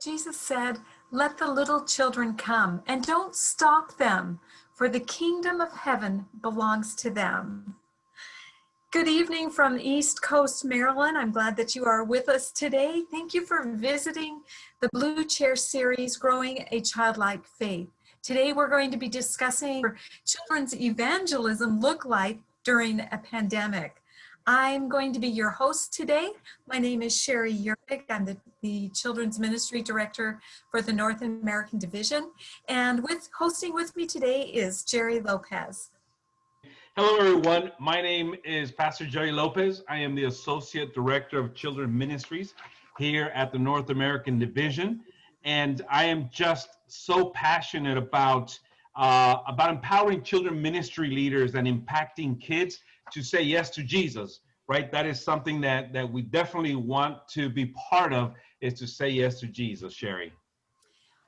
Jesus said, "Let the little children come, and don't stop them, for the kingdom of heaven belongs to them." Good evening from East Coast, Maryland. I'm glad that you are with us today. Thank you for visiting the Blue Chair series, Growing a Childlike Faith. Today we're going to be discussing what children's evangelism look like during a pandemic. I'm going to be your host today. My name is Sherry Yervik. I'm the Children's Ministry Director for the North American Division. And hosting with me today is Jerry Lopez. Hello, everyone. My name is Pastor Jerry Lopez. I am the Associate Director of Children's Ministries here at the North American Division. And I am just so passionate about empowering children ministry leaders and impacting kids to say yes to Jesus, right? That is something that we definitely want to be part of, is to say yes to Jesus, Sherry.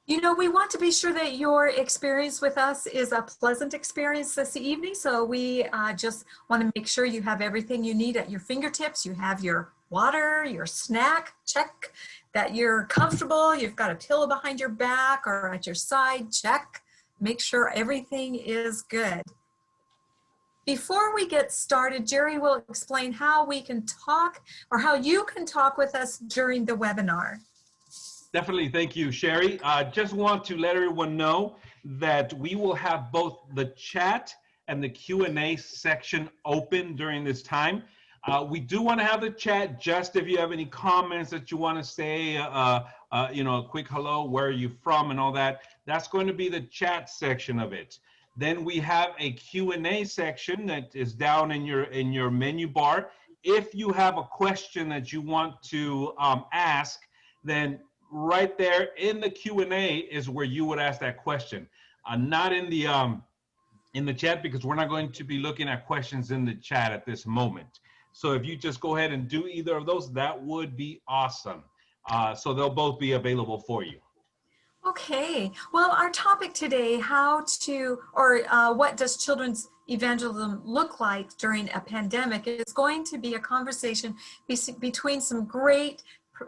You know, we want to be sure that your experience with us is a pleasant experience this evening. So we just want to make sure you have everything you need at your fingertips. You have your water, your snack, check. That you're comfortable, you've got a pillow behind your back or at your side, check. Make sure everything is good. Before we get started, Jerry will explain how we can talk, or how you can talk with us during the webinar. Definitely. Thank you, Sherry. Just want to let everyone know that we will have both the chat and the Q&A section open during this time. We do want to have the chat just if you have any comments that you want to say, a quick hello, where are you from, and all that. That's going to be the chat section of it. Then we have a Q&A section that is down in your menu bar. If you have a question that you want to ask, then right there in the Q&A is where you would ask that question. Not in the chat, because we're not going to be looking at questions in the chat at this moment. So if you just go ahead and do either of those, that would be awesome. So they'll both be available for you. Okay, well, our topic today, what does children's evangelism look like during a pandemic, is going to be a conversation between some great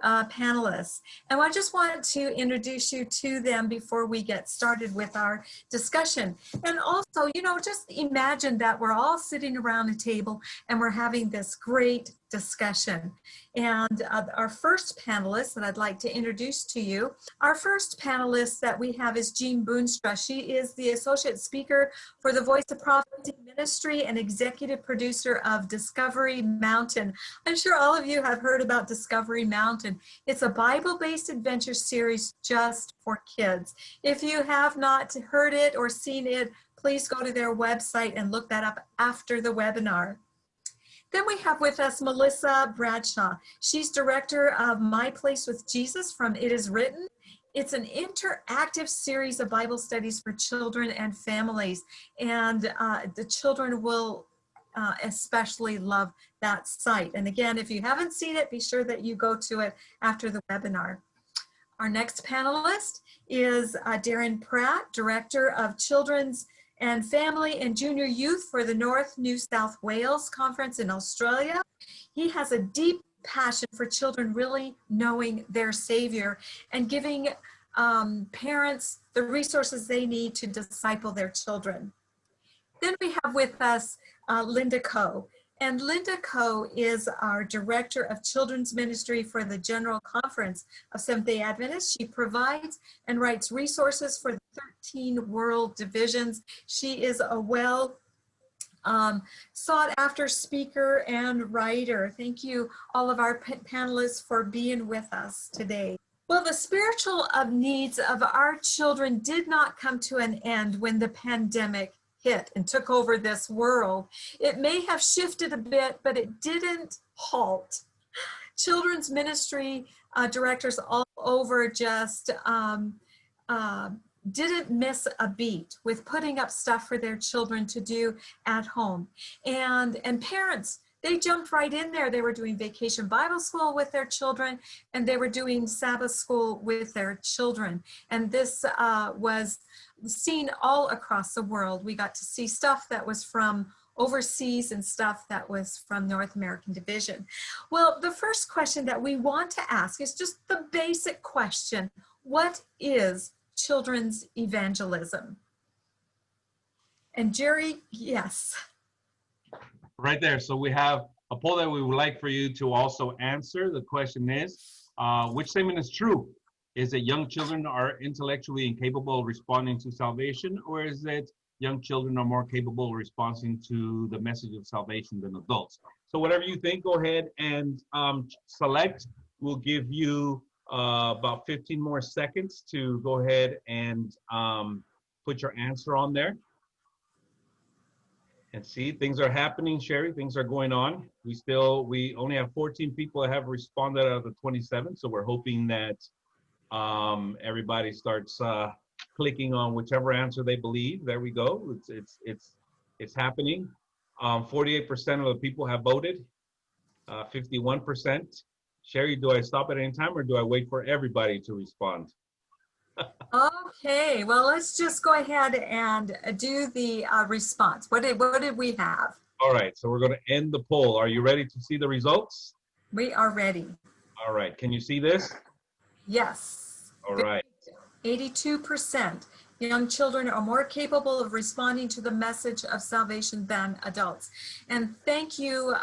panelists. And I just wanted to introduce you to them before we get started with our discussion. And also, just imagine that we're all sitting around a table and we're having this great discussion. And our first panelist that I'd like to introduce to you, our first panelist that we have is Jean Boonstra. She is the Associate Speaker for the Voice of Prophecy Ministry and Executive Producer of Discovery Mountain. I'm sure all of you have heard about Discovery Mountain. It's a Bible-based adventure series just for kids. If you have not heard it or seen it, please go to their website and look that up after the webinar. Then we have with us Melissa Bradshaw. She's director of My Place with Jesus from It Is Written. It's an interactive series of Bible studies for children and families. And the children will especially love that site. And again, if you haven't seen it, be sure that you go to it after the webinar. Our next panelist is Darren Pratt, Director of Children's and Family and Junior Youth for the North New South Wales Conference in Australia. He has a deep passion for children really knowing their Savior and giving parents the resources they need to disciple their children. Then we have with us Linda Coe. And Linda Coe is our Director of Children's Ministry for the General Conference of Seventh-day Adventists. She provides and writes resources for the 13 world divisions. She is a well sought after speaker and writer. Thank you, all of our panelists, for being with us today. Well, the spiritual needs of our children did not come to an end when the pandemic hit and took over this world. It may have shifted a bit, but it didn't halt. Children's ministry directors all over just didn't miss a beat with putting up stuff for their children to do at home. And parents, they jumped right in there. They were doing vacation Bible school with their children, and they were doing Sabbath school with their children. And this was seen all across the world. We got to see stuff that was from overseas and stuff that was from North American Division. Well, the first question that we want to ask is just the basic question: what is children's evangelism? And Jerry, yes. Right there. So we have a poll that we would like for you to also answer. The question is, which statement is true? Is it young children are intellectually incapable of responding to salvation, or is it young children are more capable of responding to the message of salvation than adults? So whatever you think, go ahead and select. We'll give you about 15 more seconds to go ahead and put your answer on there. And see, things are happening, Sherry. Things are going on. We only have 14 people that have responded out of the 27. So we're hoping that everybody starts clicking on whichever answer they believe. There we go. It's happening. 48% of the people have voted. 51%. Sherry, do I stop at any time or do I wait for everybody to respond? Okay, well, let's just go ahead and do the response. What did we have? All right, so we're going to end the poll. Are you ready to see the results? We are ready. All right, can you see this? Yes. All right. 82%. Young children are more capable of responding to the message of salvation than adults. And thank you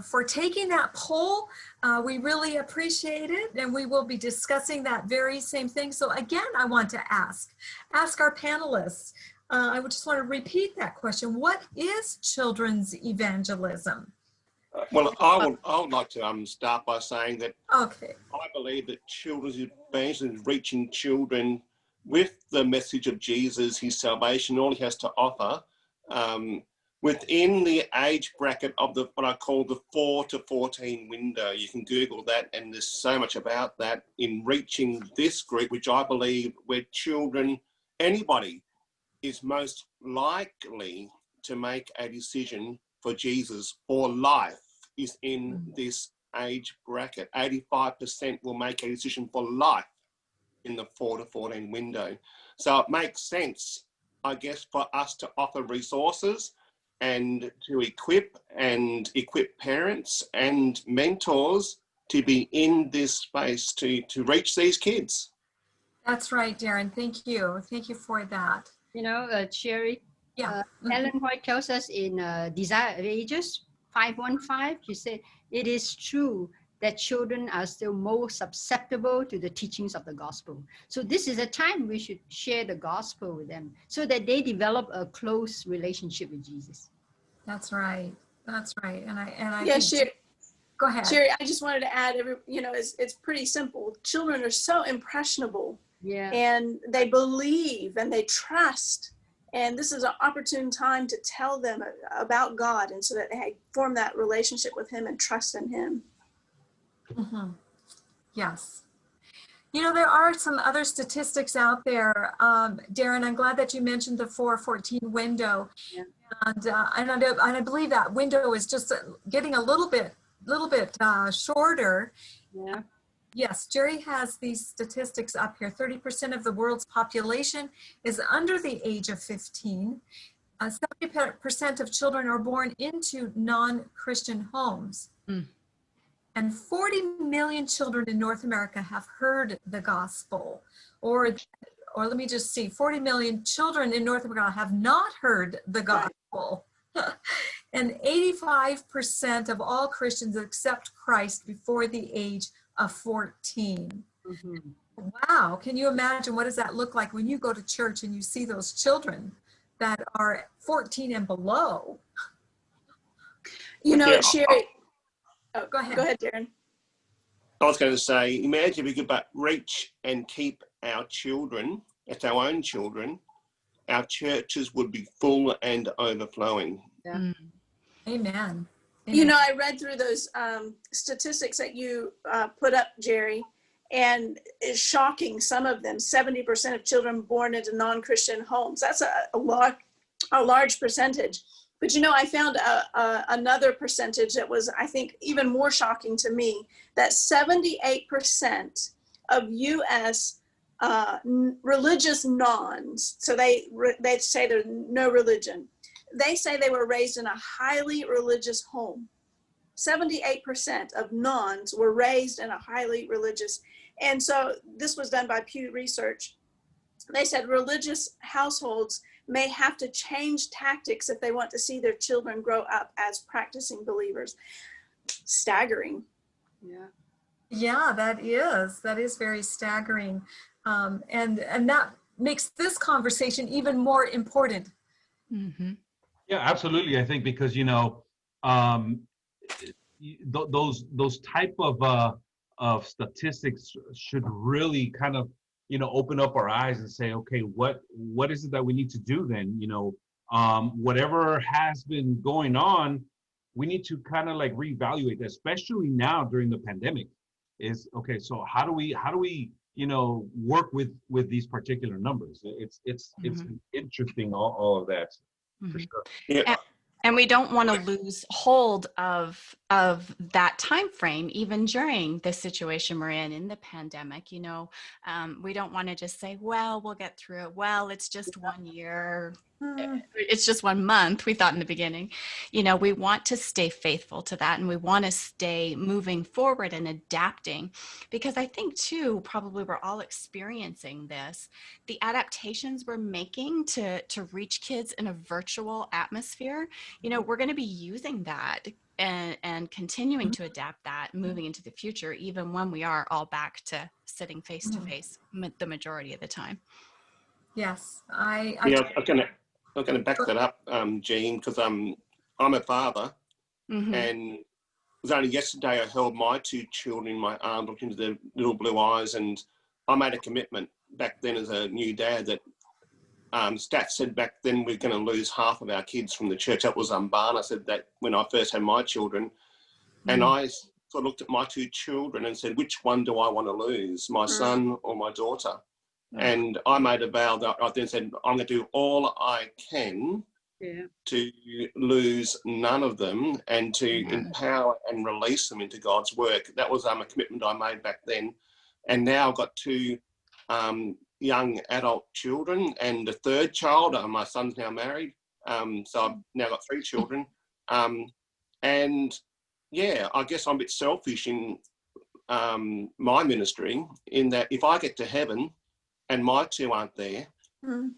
for taking that poll. We really appreciate it, and we will be discussing that very same thing. So again, I want to ask our panelists, I would just want to repeat that question. What is children's evangelism? Well, I would like to start by saying that Okay. I believe that children's evangelism is reaching children with the message of Jesus, his salvation, all he has to offer, within the age bracket of what I call the 4 to 14 window. You can Google that, and there's so much about that in reaching this group, which I believe where children, anybody, is most likely to make a decision for Jesus or life is in this age bracket. 85% will make a decision for life in the 4 to 14 window. So it makes sense, I guess, for us to offer resources and to equip parents and mentors to be in this space to reach these kids. That's right, Darren. Thank you. Thank you for that. You know, Sherry, Yeah. Ellen White tells us in Desire of Ages 515, she said, it is true that children are still most susceptible to the teachings of the gospel. So this is a time we should share the gospel with them so that they develop a close relationship with Jesus. That's right. That's right. And I Yeah, think, Sherry, go ahead. Sherry, I just wanted to add, it's pretty simple. Children are so impressionable. Yeah. And they believe and they trust. And this is an opportune time to tell them about God, and so that they form that relationship with him and trust in him. Mm-hmm. Yes. You know, there are some other statistics out there. Darren, I'm glad that you mentioned the 4-14 window. Yeah. And I believe that window is just getting a little bit shorter. Yeah. Yes, Jerry has these statistics up here. 30% of the world's population is under the age of 15. 70% of children are born into non-Christian homes. Mm. And 40 million children in North America have heard the gospel. Or let me just see, 40 million children in North America have not heard the gospel. And 85% of all Christians accept Christ before the age of 14. Mm-hmm. Wow, can you imagine what does that look like when you go to church and you see those children that are 14 and below? You know, Yeah. Sherry, Go ahead. Go ahead, Darren. I was going to say, imagine if we could reach and keep our children, as our own children, our churches would be full and overflowing. Yeah. Amen. Amen. You know, I read through those statistics that you put up, Jerry, and it's shocking. Some of them, 70% of children born into non-Christian homes. That's a large percentage. But, you know, I found another percentage that was, I think, even more shocking to me, that 78% of U.S. Religious nons, so they say there's no religion, they say they were raised in a highly religious home. 78% of nons were raised in a highly religious. And so this was done by Pew Research. They said religious households may have to change tactics if they want to see their children grow up as practicing believers. Staggering. Yeah. Yeah, that is very staggering. And that makes this conversation even more important. Mm-hmm. Yeah, absolutely. I think because, those type of statistics should really kind of, open up our eyes and say, okay, what is it that we need to do then? Whatever has been going on, we need to kind of like reevaluate that, especially now during the pandemic. Is okay. So how do we work with these particular numbers? It's interesting, all of that, for sure. Yeah. And we don't want to lose hold of that time frame, even during the situation we're in the pandemic. We don't want to just say, well, we'll get through it. Well, it's just 1 year. It's just 1 month, we thought in the beginning. We want to stay faithful to that, and we want to stay moving forward and adapting, because I think too, probably we're all experiencing this, the adaptations we're making to reach kids in a virtual atmosphere. We're going to be using that and continuing to adapt that moving into the future, even when we are all back to sitting face to face the majority of the time. Yes, I'm going to back that up, Jean, because I'm a father, and it was only yesterday I held my 2 children in my arms, looked into their little blue eyes, and I made a commitment back then as a new dad that stats said back then we're going to lose half of our kids from the church. That was Barna said that when I first had my children, and I sort of looked at my 2 children and said, which one do I want to lose, my son or my daughter? And I made a vow that I then said, I'm going to do all I can to lose none of them and to empower and release them into God's work. That was a commitment I made back then. And now I've got 2 young adult children and a 3rd child. My son's now married. So I've now got 3 children. And yeah, I guess I'm a bit selfish in my ministry, in that if I get to heaven and my 2 aren't there, then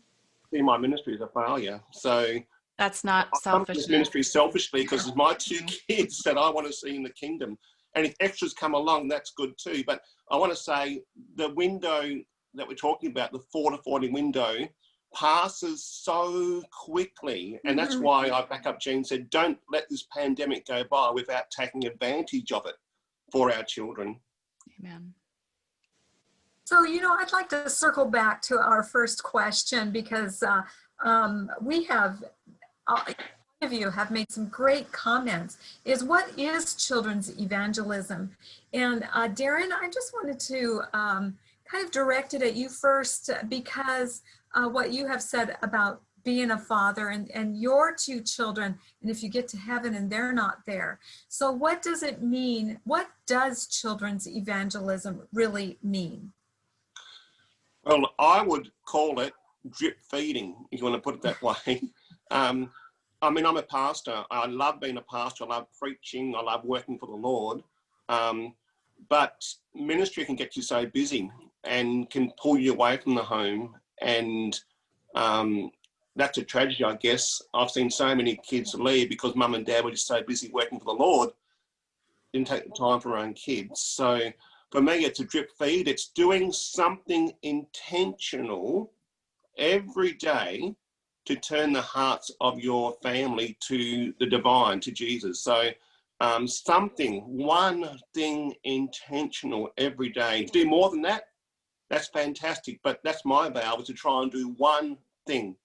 my ministry is a failure. So that's not selfish. This ministry selfishly because it's my 2 kids that I want to see in the kingdom. And if extras come along, that's good too. But I want to say the window that we're talking about, the 4 to 40 window, passes so quickly. And that's why I back up Jean said, don't let this pandemic go by without taking advantage of it for our children. Amen. So, I'd like to circle back to our first question, because we have, all of you have made some great comments, is what is children's evangelism? And Darren, I just wanted to kind of direct it at you first, because what you have said about being a father and your 2 children, and if you get to heaven and they're not there. So what does it mean? What does children's evangelism really mean? Well, I would call it drip feeding, if you want to put it that way. I'm a pastor. I love being a pastor. I love preaching. I love working for the Lord. But ministry can get you so busy and can pull you away from the home. And that's a tragedy, I guess. I've seen so many kids leave because mum and dad were just so busy working for the Lord, didn't take the time for their own kids. So for me, it's a drip feed. It's doing something intentional every day to turn the hearts of your family to the divine, to Jesus. So one thing intentional every day. To do more than that, that's fantastic. But that's my vow, is to try and do one thing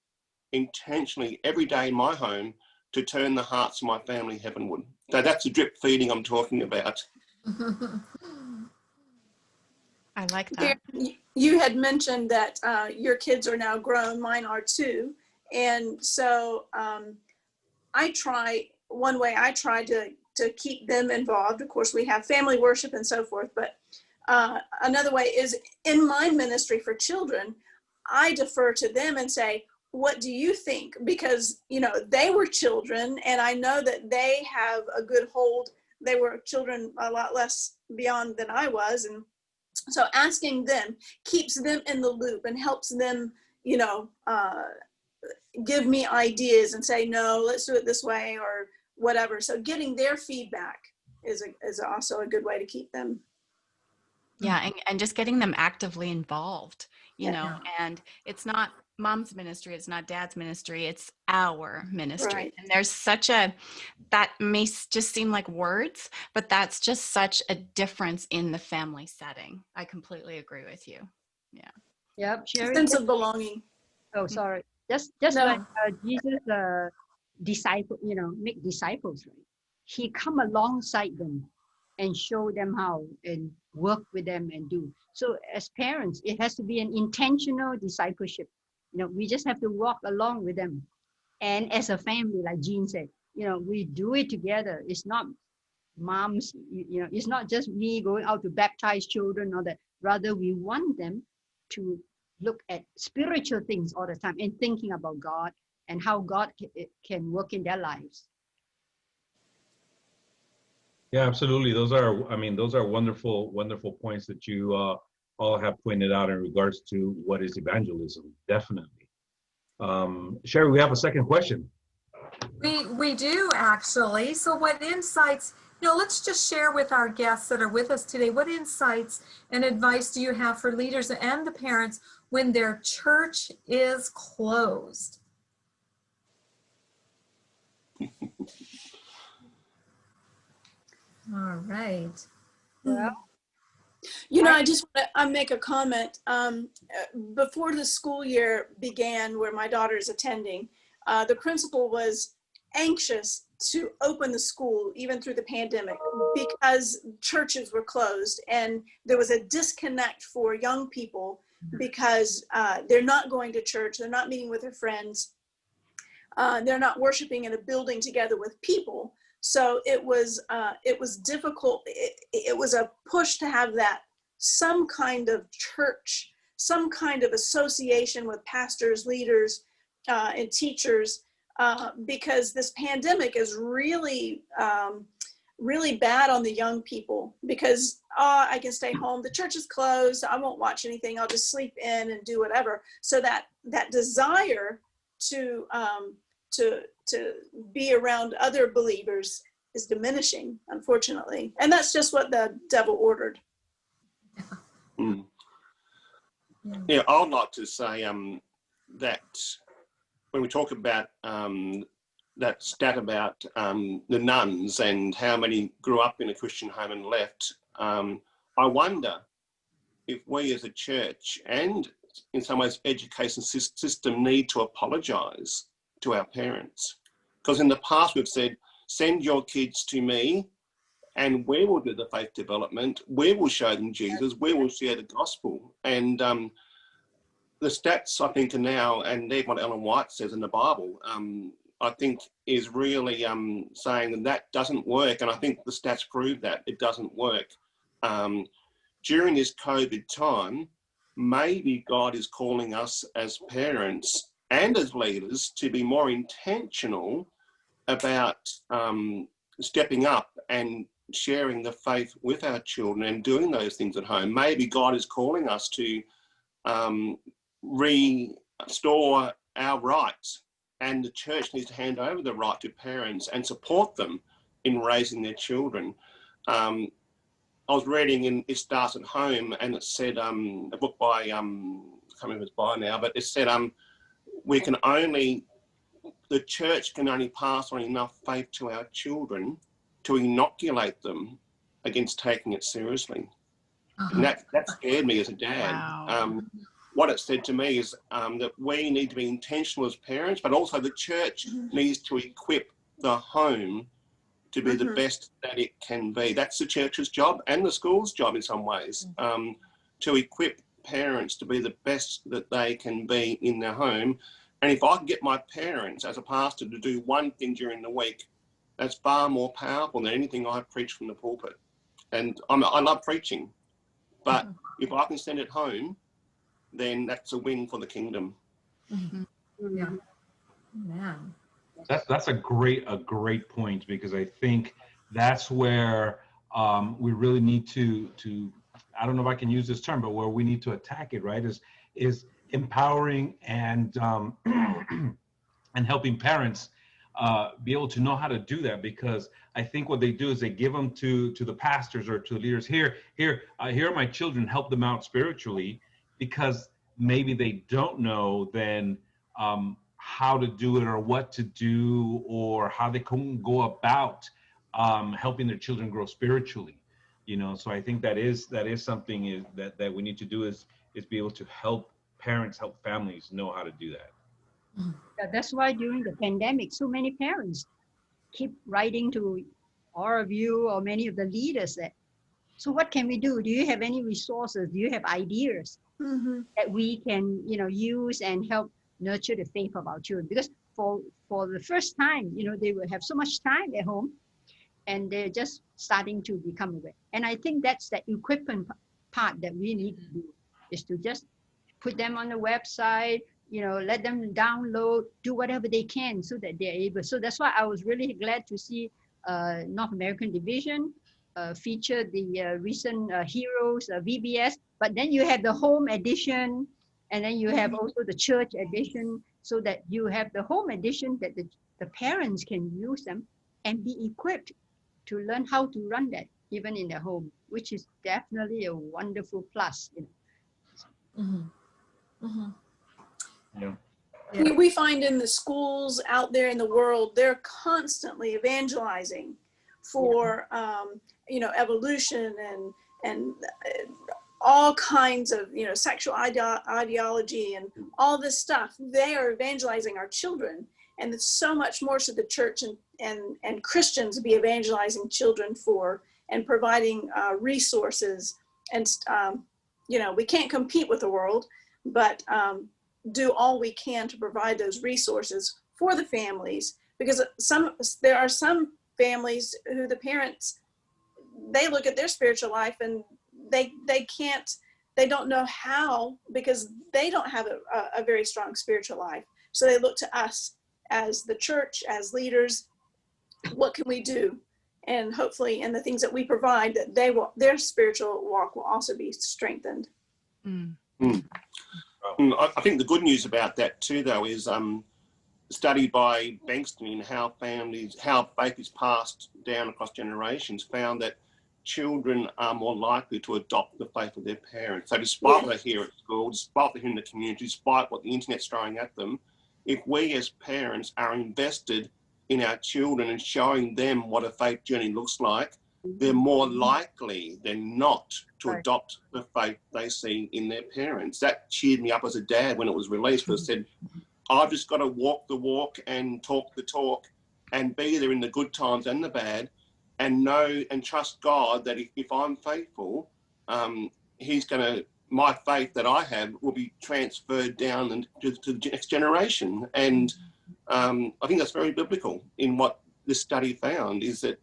intentionally every day in my home to turn the hearts of my family heavenward. So that's the drip feeding I'm talking about. I like that. You had mentioned that your kids are now grown. Mine are too. And so one way I try to keep them involved. Of course, we have family worship and so forth. But another way is in my ministry for children, I defer to them and say, what do you think? Because, they were children and I know that they have a good hold. They were children a lot less beyond than I was. And So asking them keeps them in the loop and helps them, give me ideas and say, no, let's do it this way or whatever. So getting their feedback is also a good way to keep them. Yeah, and just getting them actively involved, Yeah. and it's not mom's ministry, it's not dad's ministry, it's our ministry. Right. And there's that may just seem like words, but that's just such a difference in the family setting. I completely agree with you. Yeah. Yep, Sherry. Sense of belonging. Oh, sorry. Just No. like Jesus make disciples, right? He come alongside them and show them how and work with them and do. So as parents, it has to be an intentional discipleship. We just have to walk along with them. And as a family, like Jean said, we do it together. It's not moms, it's not just me going out to baptize children or that. Rather, we want them to look at spiritual things all the time and thinking about God and how God can work in their lives. Yeah, absolutely. Those are wonderful, wonderful points that you all have pointed out in regards to what is evangelism. Definitely. Sherry, we have a second question. We do actually. So what insights, let's just share with our guests that are with us today, what insights and advice do you have for leaders and the parents when their church is closed? All right. Well, I just want to make a comment. Before the school year began, where my daughter is attending, the principal was anxious to open the school even through the pandemic because churches were closed, and there was a disconnect for young people because they're not going to church, they're not meeting with their friends, they're not worshiping in a building together with people. So it was difficult. It was a push to have that some kind of church, some kind of association with pastors, leaders, and teachers, because this pandemic is really, really bad on the young people because I can stay home. The church is closed. I won't watch anything. I'll just sleep in and do whatever. So that desire to be around other believers is diminishing, unfortunately. And that's just what the devil ordered. Mm. Yeah, I'd like to say that when we talk about that stat about the nuns and how many grew up in a Christian home and left, I wonder if we as a church and in some ways education system need to apologise to our parents. Because in the past we've said, send your kids to me and we will do the faith development, we will show them Jesus, we will share the gospel. And the stats I think are now, and even what Ellen White says in the Bible, I think is really saying that doesn't work. And I think the stats prove that it doesn't work. During this COVID time, maybe God is calling us as parents and as leaders to be more intentional about stepping up and sharing the faith with our children and doing those things at home. Maybe God is calling us to restore our rights, and the church needs to hand over the right to parents and support them in raising their children. I was reading in It Starts at Home, and it said, a book by, I can't remember who it's by now, but it said, the church can only pass on enough faith to our children to inoculate them against taking it seriously. And that scared me as a dad. Wow. What it said to me is that we need to be intentional as parents, but also the church needs to equip the home to be the best that it can be. That's the church's job and the school's job in some ways, to equip parents to be the best that they can be in their home. And if I can get my parents as a pastor to do one thing during the week, that's far more powerful than anything I preach from the pulpit. And I love preaching, but if I can send it home, then that's a win for the kingdom. Yeah. Man. That's a great point, because I think that's where we really need to I don't know if I can use this term, but where we need to attack it, right, is empowering and and helping parents be able to know how to do that. Because I think what they do is they give them to the pastors or to the leaders. Here are my children, help them out spiritually, because maybe they don't know then how to do it or what to do or how they can go about helping their children grow spiritually. So I think that is something that we need to do is be able to help parents, help families know how to do that. That's why during the pandemic, so many parents keep writing to all of you or many of the leaders that, so what can we do? Do you have any resources? Do you have ideas that we can, use and help nurture the faith of our children? Because for the first time, they will have so much time at home and they're just starting to become aware. And I think that's the equipment part that we need to do, is to just put them on the website, let them download, do whatever they can so that they're able. So that's why I was really glad to see North American Division feature the recent Heroes VBS, but then you have the home edition, and then you have also the church edition, so that you have the home edition that the parents can use them and be equipped to learn how to run that even in their home, which is definitely a wonderful plus. Yeah. We find in the schools out there in the world, they're constantly evangelizing for, evolution and all kinds of, sexual ideology and all this stuff. They are evangelizing our children. And it's so much more should the church and Christians be evangelizing children for and providing resources. And, we can't compete with the world, but do all we can to provide those resources for the families, because there are some families who the parents, they look at their spiritual life and they don't know how, because they don't have a very strong spiritual life. So they look to us as the church, as leaders. What can we do? And hopefully in the things that we provide, that their spiritual walk will also be strengthened. I think the good news about that too, though, is study by Bankston in how faith is passed down across generations found that children are more likely to adopt the faith of their parents. So despite what they hear at school, despite what they hear in the community, despite what the internet's throwing at them, if we as parents are invested in our children and showing them what a faith journey looks like, they're more likely than not to adopt the faith they see in their parents. That cheered me up as a dad when it was released, because I said, I've just got to walk the walk and talk the talk and be there in the good times and the bad, and know and trust God that if I'm faithful, my faith that I have will be transferred down to the next generation. And I think that's very biblical in what this study found, is that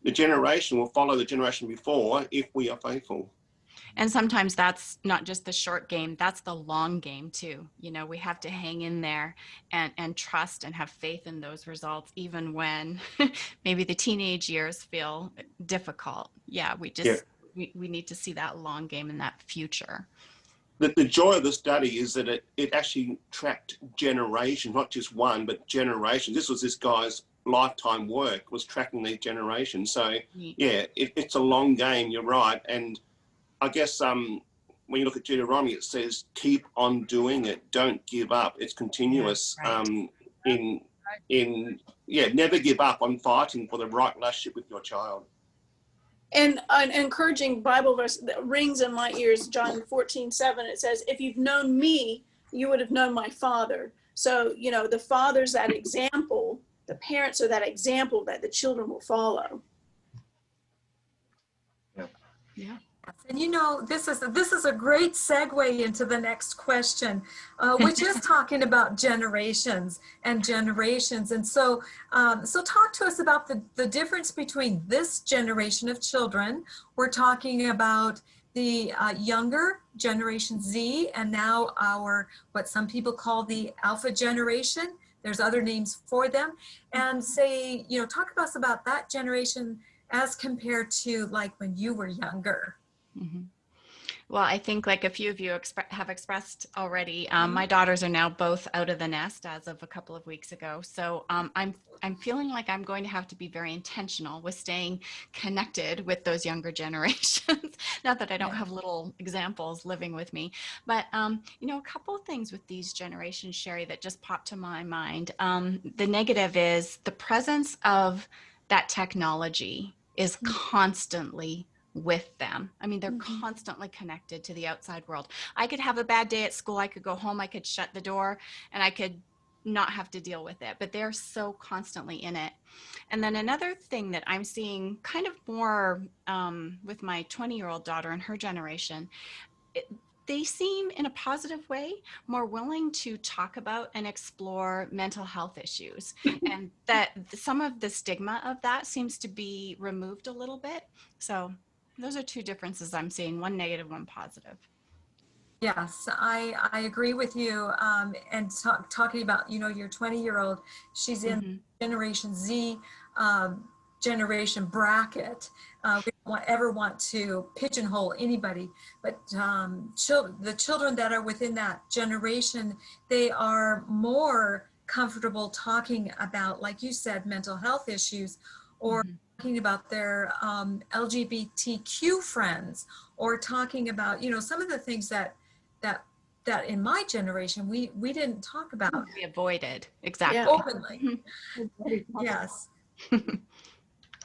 the generation will follow the generation before if we are faithful. And sometimes that's not just the short game, that's the long game too. We have to hang in there and trust and have faith in those results, even when maybe the teenage years feel difficult. Yeah, we need to see that long game and that future. The joy of the study is that it actually tracked generations, not just one, but generations. This was this guy's lifetime work, was tracking these generations. So yeah, it's a long game, you're right. And I guess when you look at Deuteronomy, it says keep on doing it, don't give up. It's continuous. Never give up on fighting for the right relationship with your child. And an encouraging Bible verse that rings in my ears, John 14:7, it says, if you've known me, you would have known my Father. So, the Father's that example, the parents are that example that the children will follow. Yeah. And this is a great segue into the next question, which is talking about generations. And so talk to us about the difference between this generation of children. We're talking about the younger Generation Z, and now what some people call the Alpha generation. There's other names for them. And talk to us about that generation as compared to like when you were younger. Mm-hmm. Well, I think like a few of you have expressed already, my daughters are now both out of the nest as of a couple of weeks ago. So I'm feeling like I'm going to have to be very intentional with staying connected with those younger generations. Not that I don't have little examples living with me, but you know, a couple of things with these generations, Sherry, that just popped to my mind. The negative is the presence of that technology is constantly with them. I mean, they're constantly connected to the outside world. I could have a bad day at school. I could go home. I could shut the door and I could not have to deal with it, but they're so constantly in it. And then another thing that I'm seeing kind of more with my 20-year-old daughter and her generation, they seem in a positive way more willing to talk about and explore mental health issues, and that some of the stigma of that seems to be removed a little bit. So those are two differences I'm seeing, one negative, one positive. Yes, I agree with you. And talking about, you know, your 20-year-old, she's in Generation Z generation bracket. We don't ever want to pigeonhole anybody, but the children that are within that generation, they are more comfortable talking about, like you said, mental health issues, or talking about their LGBTQ friends, or talking about, you know, some of the things that in my generation we didn't talk about. We avoided, exactly. Yeah. Openly. Yes.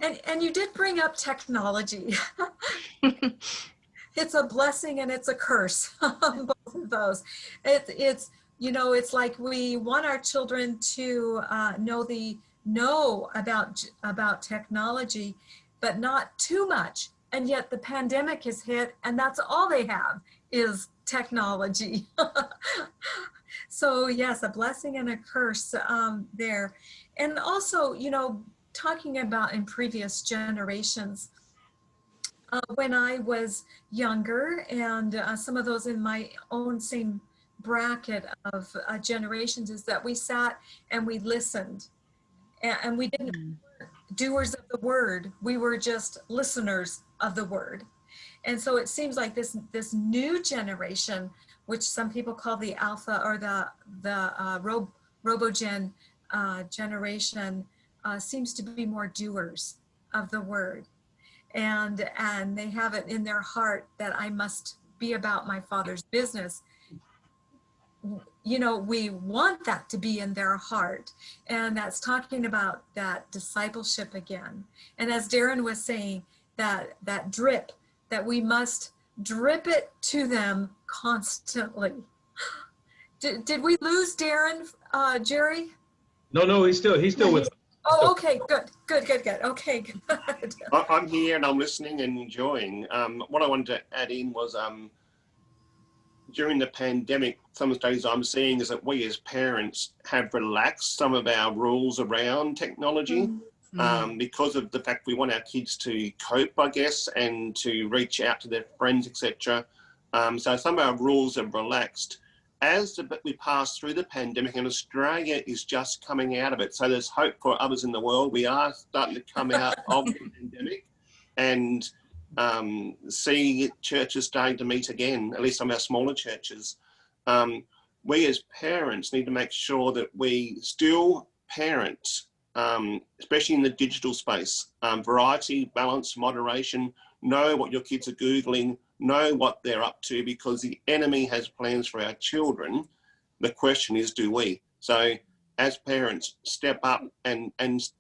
And you did bring up technology. It's a blessing and it's a curse, both of those. It's you know, it's like we want our children to know about technology, but not too much. And yet the pandemic has hit, and that's all they have is technology. So yes, a blessing and a curse there. And also, you know, talking about in previous generations, when I was younger, and some of those in my own same bracket of generations, is that we sat and we listened, and we didn't doers of the word, we were just listeners of the word. And so it seems like this new generation, which some people call the alpha or the robogen generation, seems to be more doers of the word, and they have it in their heart that I must be about my Father's business. You know, we want that to be in their heart, and that's talking about that discipleship again. And as Darren was saying, that drip, that we must drip it to them constantly. Did we lose Darren, Jerry? No, he's still with us. Oh, okay, good. Okay, good. I'm here and I'm listening and enjoying. What I wanted to add in was during the pandemic, some of the studies I'm seeing is that we as parents have relaxed some of our rules around technology because of the fact we want our kids to cope, I guess, and to reach out to their friends, etc. So some of our rules have relaxed. As we pass through the pandemic, and Australia is just coming out of it, so there's hope for others in the world. We are starting to come out of the pandemic, and see churches starting to meet again, at least some of our smaller churches. We as parents need to make sure that we still parent, especially in the digital space. Variety, balance, moderation, know what your kids are Googling, know what they're up to, because the enemy has plans for our children. The question is, do we? So as parents, step up and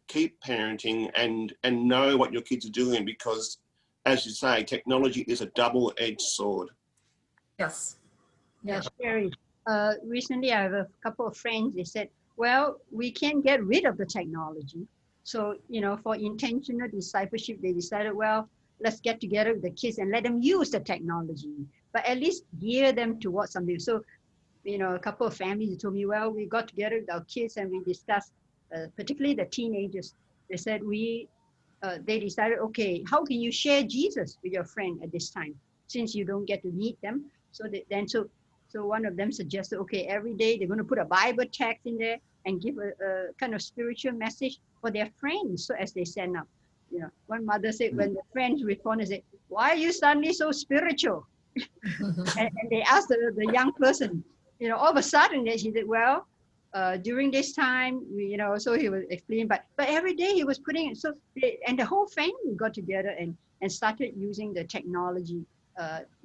keep parenting and know what your kids are doing, because as you say, technology is a double-edged sword. Yes. Yeah, Sherry. Recently, I have a couple of friends. They said, well, we can't get rid of the technology. So, you know, for intentional discipleship, they decided, well, let's get together with the kids and let them use the technology, but at least gear them towards something. So, you know, a couple of families told me, well, we got together with our kids and we discussed, particularly the teenagers. They said they decided, okay, how can you share Jesus with your friend at this time, since you don't get to meet them? So so one of them suggested, okay, every day they're going to put a Bible text in there and give a kind of spiritual message for their friends. So as they send up, you know, one mother said when the friends responded, said, why are you suddenly so spiritual? And they asked the young person, all of a sudden he said, well, during this time, so he was explaining, but every day he was putting it. So and the whole family got together and started using the technology.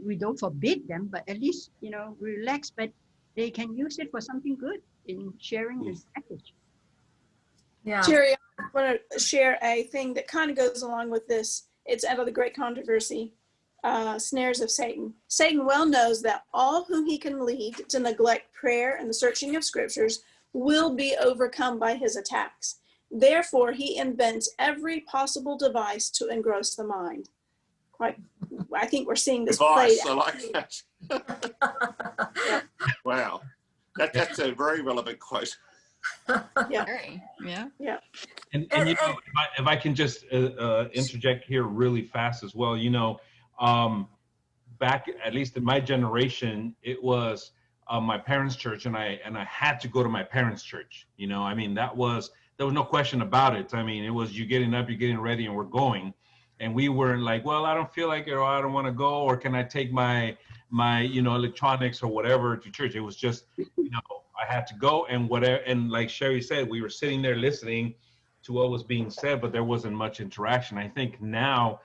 We don't forbid them, but at least, relax, but they can use it for something good in sharing this message. Yeah. Jerry, I want to share a thing that kind of goes along with this. It's out of the great controversy, Snares of Satan. Satan well knows that all whom he can lead to neglect prayer and the searching of scriptures will be overcome by his attacks. Therefore, he invents every possible device to engross the mind. I think we're seeing this played I out. like that. Yeah. Wow. That's a very relevant quote. Yeah. Yeah. And if I can just interject here really fast as well, back at least in my generation, it was my parents' church, and I had to go to my parents' church. I mean, there was no question about it. I mean, it was you getting up, you're getting ready, and we're going. And we weren't like, well, I don't feel like it, or I don't want to go, or can I take my electronics or whatever to church? It was just, I had to go, and whatever. And like Sherry said, we were sitting there listening to what was being said, but there wasn't much interaction. I think now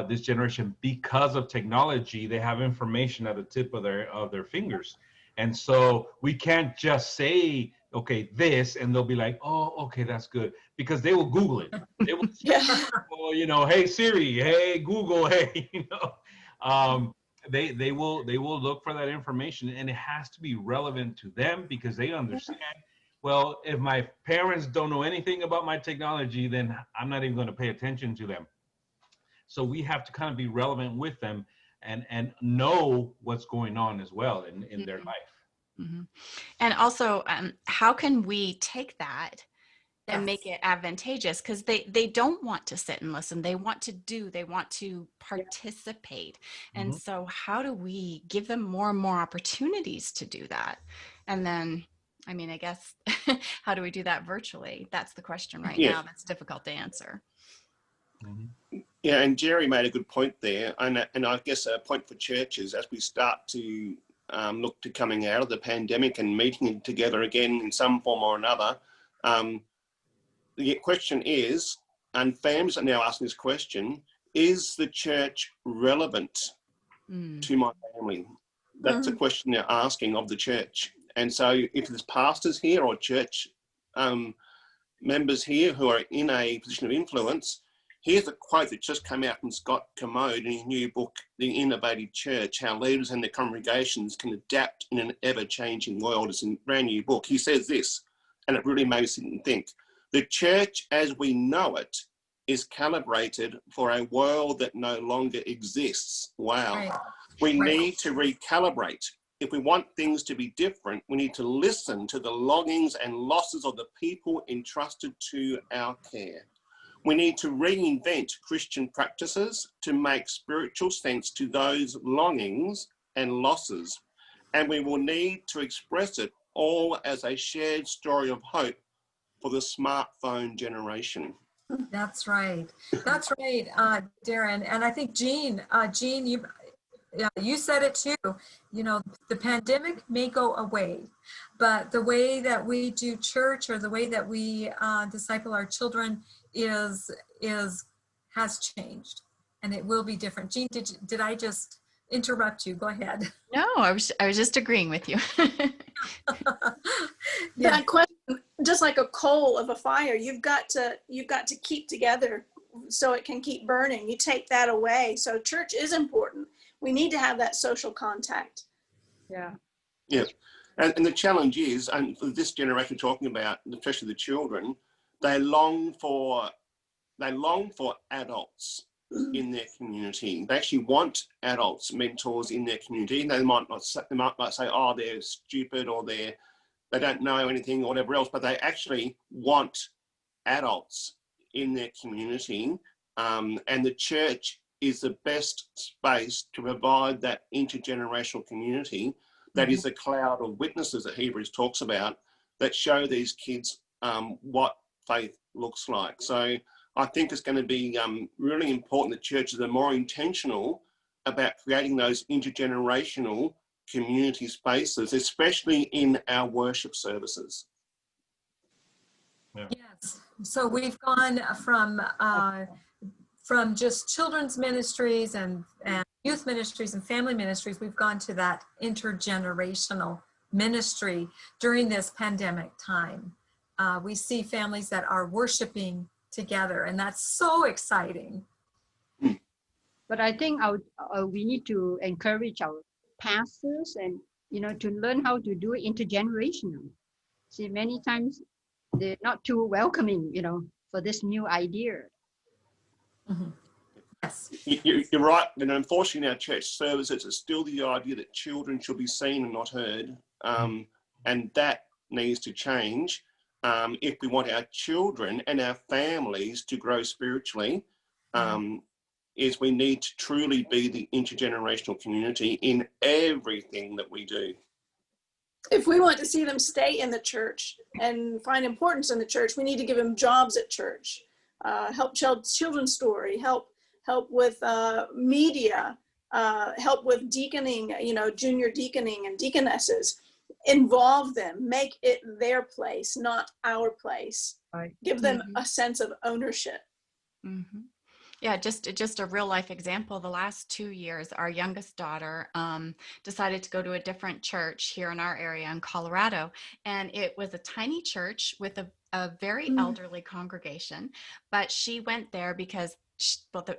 this generation, because of technology, they have information at the tip of their fingers. And so we can't just say, okay, this, and they'll be like, oh, okay, that's good, because they will Google it. They will say, well, hey Siri, hey Google, hey, they will look for that information, and it has to be relevant to them because they understand. Well, if my parents don't know anything about my technology, then I'm not even going to pay attention to them. So we have to kind of be relevant with them and know what's going on as well in their life. Mm-hmm. And also, how can we take that and make it advantageous? Because they don't want to sit and listen. They want to participate. And Mm-hmm. so how do we give them more and more opportunities to do that? And then, I mean, I guess, how do we do that virtually? That's the question right now. That's difficult to answer. Mm-hmm. Yeah, and Jerry made a good point there. And I guess a point for churches as we start to look to coming out of the pandemic and meeting together again in some form or another. The question is, and families are now asking this question, is the church relevant to my family? That's a question they're asking of the church. And so if there's pastors here or church members here who are in a position of influence, here's a quote that just came out from Scott Commode in his new book, The Innovative Church, How Leaders and Their Congregations Can Adapt in an Ever-Changing World. It's a brand new book. He says this, and it really makes me think. The church as we know it is calibrated for a world that no longer exists. Wow. Right. We need to recalibrate. If we want things to be different, we need to listen to the longings and losses of the people entrusted to our care. We need to reinvent Christian practices to make spiritual sense to those longings and losses. And we will need to express it all as a shared story of hope for the smartphone generation. That's right. That's right, Darren. And I think Jean, you said it too. The pandemic may go away, but the way that we do church or the way that we disciple our children has changed, and it will be different. Jean, did I just interrupt you? Go ahead. No, I was just agreeing with you. That question, just like a coal of a fire, you've got to keep together so it can keep burning. You take that away. So church is important. We need to have that social contact. Yeah. Yes. And the challenge is, and for this generation talking about, especially the children, they long for adults in their community. They actually want adults, mentors in their community. They might not say, oh, they're stupid or they don't know anything or whatever else, but they actually want adults in their community. And the church is the best space to provide that intergenerational community that is a cloud of witnesses that Hebrews talks about that show these kids what faith looks like. So I think it's going to be really important that churches are more intentional about creating those intergenerational community spaces, especially in our worship services. Yeah. Yes. So we've gone from just children's ministries and youth ministries and family ministries, we've gone to that intergenerational ministry during this pandemic time. We see families that are worshiping together, and that's so exciting. But I think we need to encourage our pastors and, to learn how to do it intergenerational. See, many times they're not too welcoming, for this new idea. Mm-hmm. Yes. You're right. And unfortunately, in our church services, it's still the idea that children should be seen and not heard. And that needs to change if we want our children and our families to grow spiritually. Is we need to truly be the intergenerational community in everything that we do. If we want to see them stay in the church and find importance in the church, we need to give them jobs at church, help children's story, help with media, help with deaconing, junior deaconing and deaconesses. Involve them, make it their place, not our place. Right. Give them a sense of ownership. Mm-hmm. Yeah, just a real life example. The last 2 years, our youngest daughter decided to go to a different church here in our area in Colorado. And it was a tiny church with a very elderly congregation. But she went there because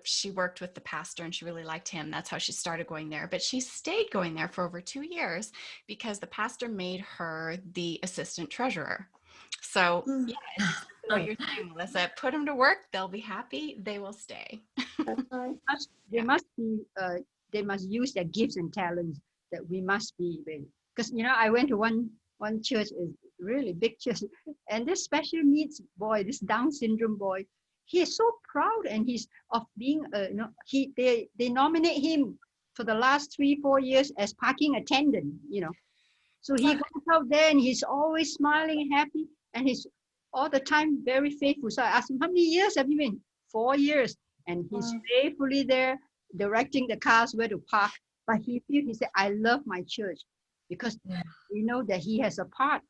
she worked with the pastor and she really liked him. That's how she started going there. But she stayed going there for over 2 years because the pastor made her the assistant treasurer. So yeah, it's exactly what you're saying, Melissa. Put them to work; they'll be happy. They will stay. They must use their gifts and talents that we must be with. Because I went to one church, is really big church, and this special needs boy, this Down syndrome boy, he is so proud, and he's of being they nominate him for the last 3-4 years as parking attendant. So he goes out there and he's always smiling and happy, and he's all the time very faithful. So I asked him, how many years have you been? 4 years. And he's faithfully there, directing the cars where to park. But he said, I love my church because we know that he has a part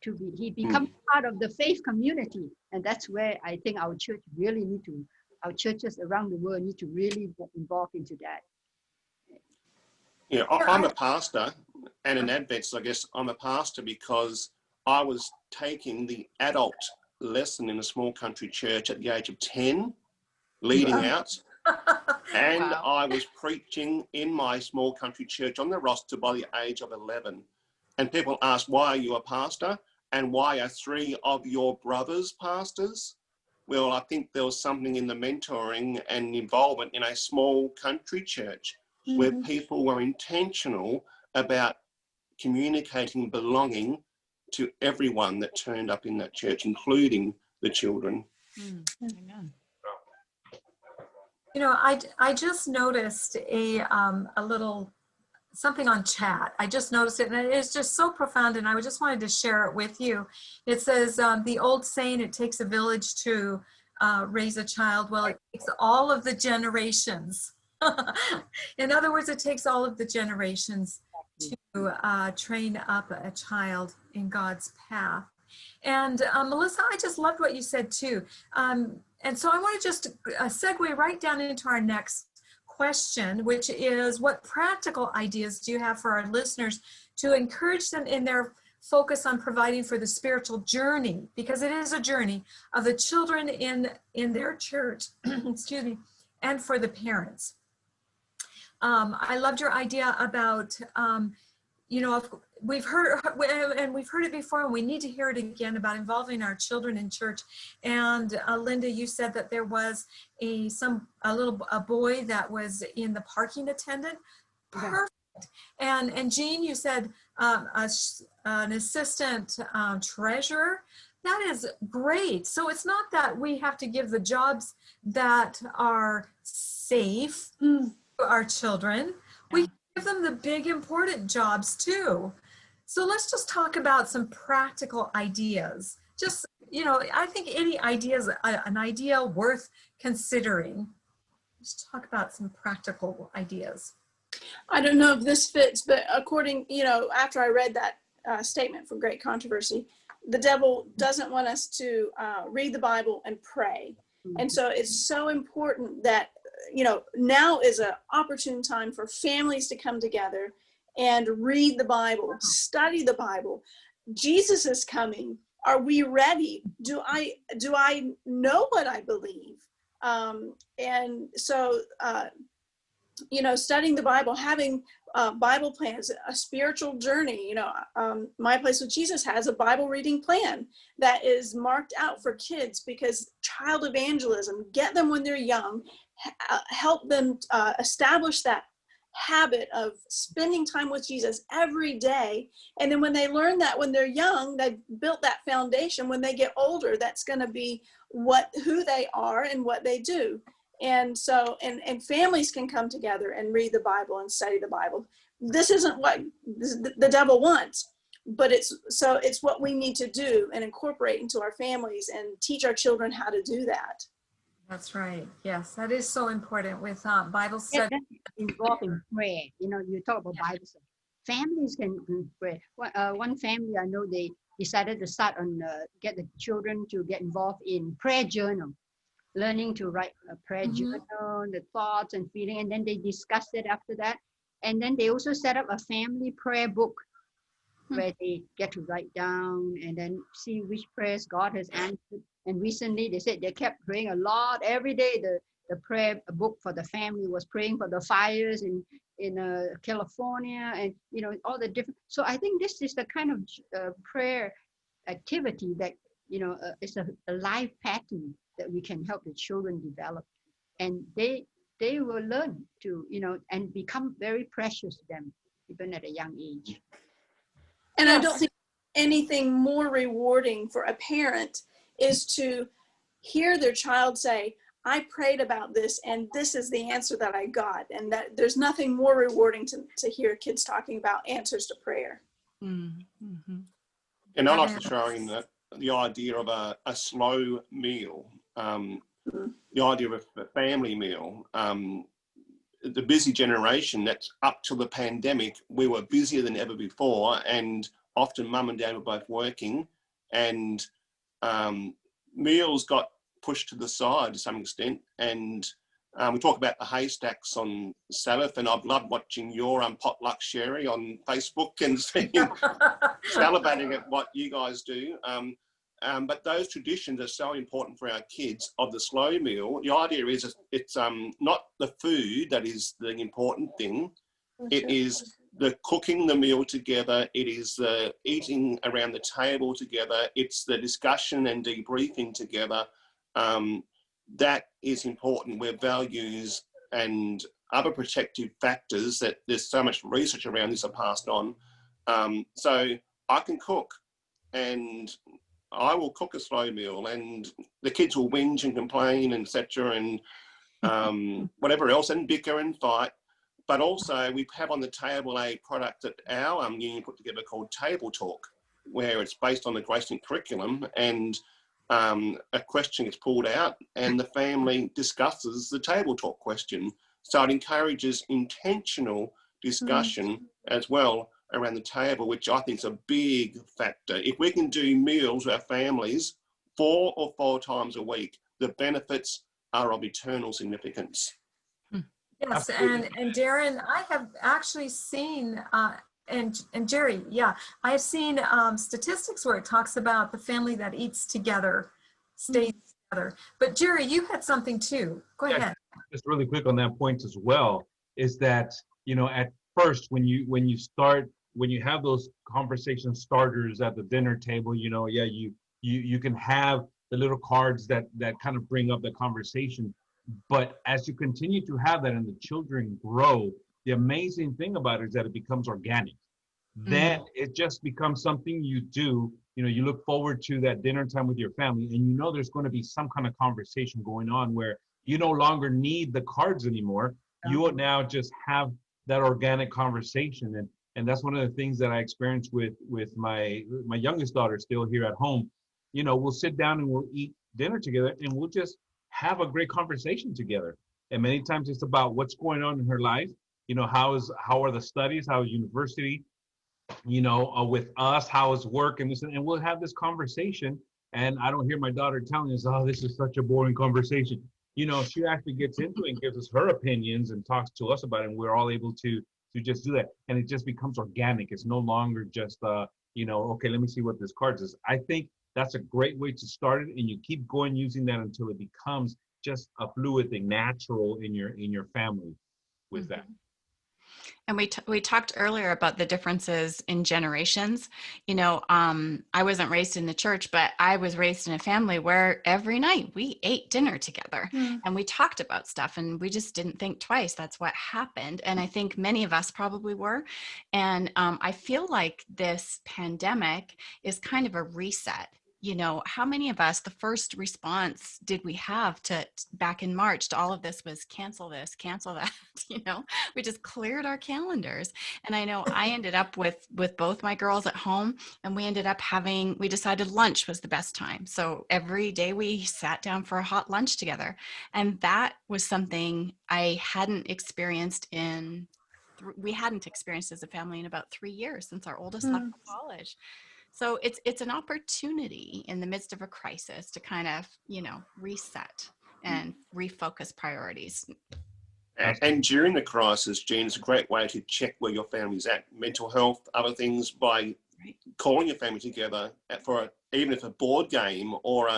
to be, he becomes part of the faith community. And that's where I think our church really our churches around the world need to really get involved into that. Yeah, I'm a pastor and an Adventist. I guess I'm a pastor because I was taking the adult lesson in a small country church at the age of 10, leading out. And I was preaching in my small country church on the roster by the age of 11. And people asked, why are you a pastor? And why are 3 of your brothers pastors? Well, I think there was something in the mentoring and involvement in a small country church where people were intentional about communicating belonging to everyone that turned up in that church, including the children. Amen. I just noticed a little something on chat. I just noticed it, and it's just so profound, and I just wanted to share it with you. It says, the old saying, it takes a village to raise a child. Well, it takes all of the generations. In other words, it takes all of the generations to train up a child in God's path. And Melissa, I just loved what you said too. And so I want to just segue right down into our next question, which is, what practical ideas do you have for our listeners to encourage them in their focus on providing for the spiritual journey, because it is a journey of the children in their church, excuse me, and for the parents. I loved your idea about, we've heard it before, and we need to hear it again, about involving our children in church. And Linda, you said that there was a boy that was in the parking attendant. Perfect. And Jean, you said an assistant treasurer. That is great. So it's not that we have to give the jobs that are safe to our children. We give them the big important jobs too. So let's just talk about some practical ideas. Just, I think any idea is an idea worth considering. Let's talk about some practical ideas. I don't know if this fits, but according, after I read that statement from Great Controversy, the devil doesn't want us to read the Bible and pray. And so it's so important that, now is an opportune time for families to come together and read the Bible, study the Bible. Jesus is coming. Are we ready? Do I know what I believe? And so, studying the Bible, having Bible plans, a spiritual journey. My Place with Jesus has a Bible reading plan that is marked out for kids, because child evangelism, get them when they're young, help them establish that habit of spending time with Jesus every day. And then when they learn that when they're young, they've built that foundation. When they get older, that's going to be who they are and what they do. And so, and families can come together and read the Bible and study the Bible. This isn't what the devil wants, but it's what we need to do and incorporate into our families and teach our children how to do that. That's right. Yes, that is so important with Bible Yeah, study. that's involved in prayer. You talk about Bible study. Families can pray. One family I know, they decided to start get the children to get involved in prayer journal, learning to write a prayer journal, the thoughts and feeling, and then they discussed it after that. And then they also set up a family prayer book where they get to write down and then see which prayers God has answered. And recently they said they kept praying a lot every day. The prayer book for the family was praying for the fires in California, and all the different. So I think this is the kind of prayer activity that it's a life pattern that we can help the children develop, and they will learn to and become very precious to them even at a young age. And I don't think anything more rewarding for a parent is to hear their child say, I prayed about this and this is the answer that I got. And that there's nothing more rewarding to hear kids talking about answers to prayer. Mm-hmm. And I like to throw in the idea of a slow meal, the idea of a family meal. The busy generation, that's up till the pandemic, we were busier than ever before, and often mum and dad were both working, and meals got pushed to the side to some extent. And we talk about the haystacks on Sabbath, and I've loved watching your potluck, Sherry, on Facebook and seeing, salivating at what you guys do. But those traditions are so important for our kids of the slow meal. The idea is it's not the food that is the important thing. It is the cooking the meal together. It is the eating around the table together. It's the discussion and debriefing together. That is important, where values and other protective factors that there's so much research around this are passed on. So I can cook, and I will cook a slow meal, and the kids will whinge and complain and etc. and whatever else, and bicker and fight. But also we have on the table a product that our union put together called Table Talk, where it's based on the Graceland curriculum, and a question is pulled out and the family discusses the table talk question. So it encourages intentional discussion as well around the table, which I think is a big factor. If we can do meals with our families 4 or 4 times a week, the benefits are of eternal significance. Yes, and Darren, I have actually seen, and Jerry, I have seen statistics where it talks about the family that eats together stays together. But Jerry, you had something too. Go ahead. Just really quick on that point as well, is that, at first when you have those conversation starters at the dinner table, you can have the little cards that kind of bring up the conversation. But as you continue to have that and the children grow, the amazing thing about it is that it becomes organic. Then it just becomes something you do. You look forward to that dinner time with your family, and there's going to be some kind of conversation going on where you no longer need the cards anymore. You will now just have that organic conversation. And that's one of the things that I experienced with my youngest daughter still here at home. We'll sit down and we'll eat dinner together, and we'll just have a great conversation together. And many times it's about what's going on in her life. How are the studies, how is university, with us, how is work, and this, and we'll have this conversation. And I don't hear my daughter telling us, oh, this is such a boring conversation. She actually gets into it and gives us her opinions and talks to us about it, and we're all able to just do that. And it just becomes organic. It's no longer just, okay, let me see what this card says. I think that's a great way to start it, and you keep going using that until it becomes just a fluid thing, natural in your family with that. And we talked earlier about the differences in generations. I wasn't raised in the church, but I was raised in a family where every night we ate dinner together and we talked about stuff, and we just didn't think twice. That's what happened. And I think many of us probably were. And I feel like this pandemic is kind of a reset. How many of us, the first response did we have to back in March to all of this was cancel this, cancel that, we just cleared our calendars. And I know I ended up with both my girls at home, and we decided lunch was the best time. So every day we sat down for a hot lunch together. And that was something I hadn't experienced we hadn't experienced as a family in about 3 years since our oldest left for college. So it's an opportunity in the midst of a crisis to kind of, reset and refocus priorities. And during the crisis, Jean, it's a great way to check where your family's at, mental health, other things, by calling your family together for even if a board game or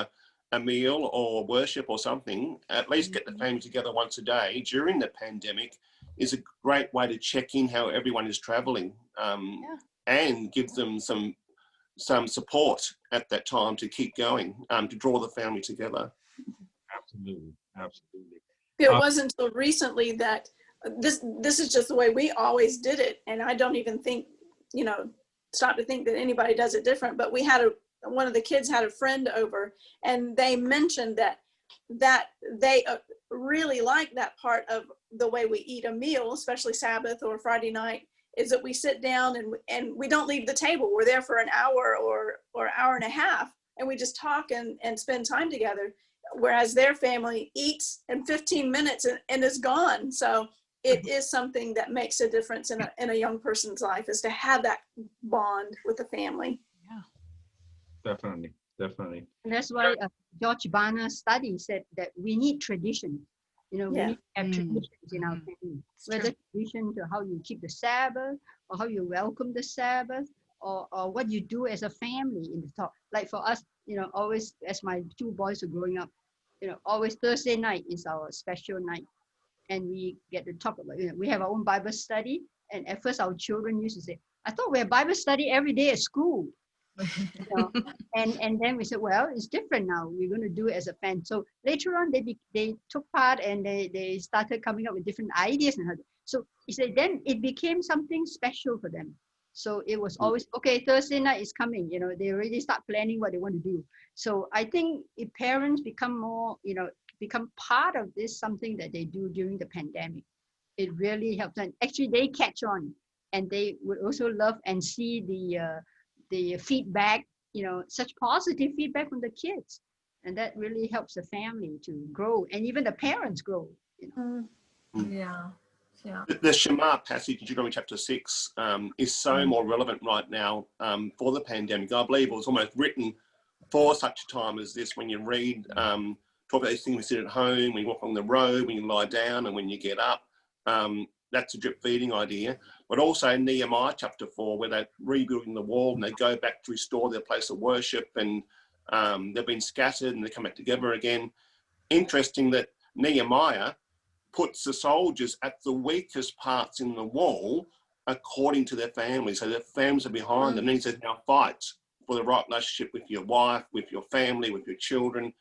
a meal or worship or something. At least get the family together once a day during the pandemic is a great way to check in how everyone is traveling, and give them some support at that time to keep going, to draw the family together. Absolutely. It wasn't until recently that this is just the way we always did it. And I don't even think, stop to think that anybody does it different, but we had one of the kids had a friend over, and they mentioned that they really like that part of the way we eat a meal, especially Sabbath or Friday night, is that we sit down and we don't leave the table. We're there for an hour or hour and a half, and we just talk and spend time together. Whereas their family eats in 15 minutes and is gone. So it is something that makes a difference in a young person's life, is to have that bond with the family. Yeah, definitely. And that's why George Barna's study said that we need tradition. We need to have traditions in our family. Whether tradition to how you keep the Sabbath, or how you welcome the Sabbath, or what you do as a family in the talk. Like for us, always, as my two boys are growing up, always Thursday night is our special night. And we get to talk about, we have our own Bible study. And at first our children used to say, I thought we have Bible study every day at school. And then we said, well, it's different now. We're going to do it as a family. So later on, they took part, and they started coming up with different ideas. So he said, then it became something special for them. So it was always, okay, Thursday night is coming. They already start planning what they want to do. So I think if parents become more, become part of this, something that they do during the pandemic, it really helps. And actually they catch on, and they would also love and see the feedback, such positive feedback from the kids. And that really helps the family to grow, and even the parents grow. Yeah. The Shema passage in Deuteronomy chapter 6 is so more relevant right now for the pandemic. I believe it was almost written for such a time as this, when you read, talk about these things we sit at home, when you walk on the road, when you lie down, and when you get up. That's a drip feeding idea. But also Nehemiah chapter 4, where they're rebuilding the wall and they go back to restore their place of worship, and they've been scattered and they come back together again. Interesting that Nehemiah puts the soldiers at the weakest parts in the wall according to their families. So their families are behind them. And he says, now fight for the right relationship with your wife, with your family, with your children.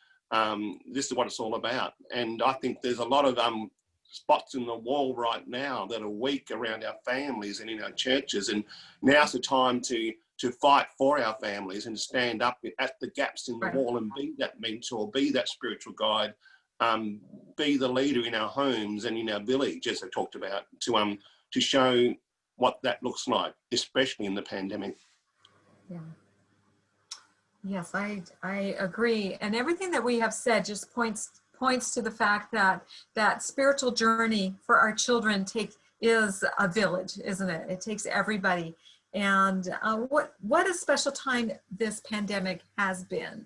This is what it's all about. And I think there's a lot of spots in the wall right now that are weak around our families and in our churches. And now's the time to fight for our families and stand up at the gaps in the wall and be that mentor, be that spiritual guide, be the leader in our homes and in our village, as I talked about, to show what that looks like, especially in the pandemic. Yeah. Yes, I agree. And everything that we have said just points points to the fact that that spiritual journey for our children is a village, isn't it? It takes everybody. And what a special time this pandemic has been,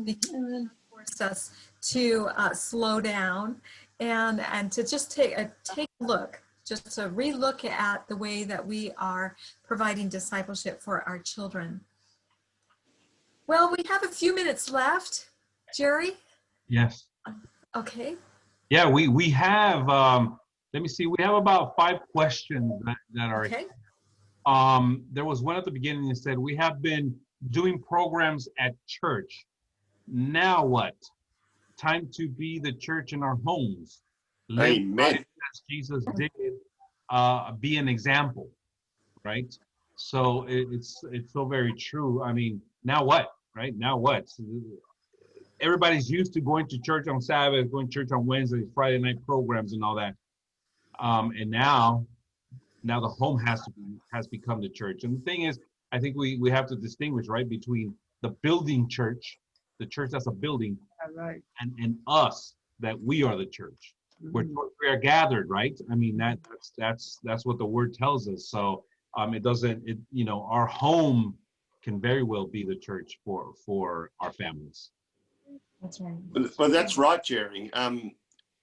because it forced us to slow down and to just take a look, just to relook at the way that we are providing discipleship for our children. Well, we have a few minutes left, Jerry. Yes. Okay. Yeah, we have, let me see, we have about 5 questions that are, Okay. There was one at the beginning that said, we have been doing programs at church. Now what? Time to be the church in our homes. Live Amen. as Jesus did, be an example, right? So it's so very true. I mean, now what, right? Now what? Everybody's used to going to church on Sabbath, going to church on Wednesdays, Friday night programs and all that. And now the home has become the church. And the thing is, I think we have to distinguish, right, between the building church, the church that's a building, Right. and us, that we are the church. Where we are gathered, right? I mean, that's what the word tells us. So our home can very well be the church for our families. That's right. Well, that's right, Jerry.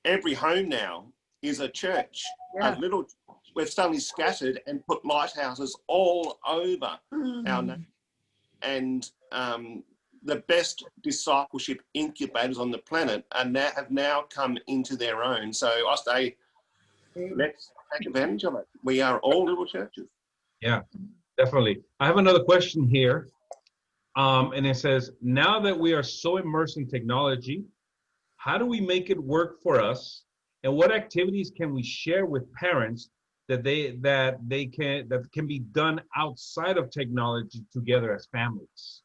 Every home now is a church. Yeah. We've suddenly scattered and put lighthouses all over our nation. And the best discipleship incubators on the planet have now come into their own. So I say, let's take advantage of it. We are all little churches. Yeah, definitely. I have another question here. And it says, now that we are so immersed in technology, how do we make it work for us? And what activities can we share with parents that can be done outside of technology together as families?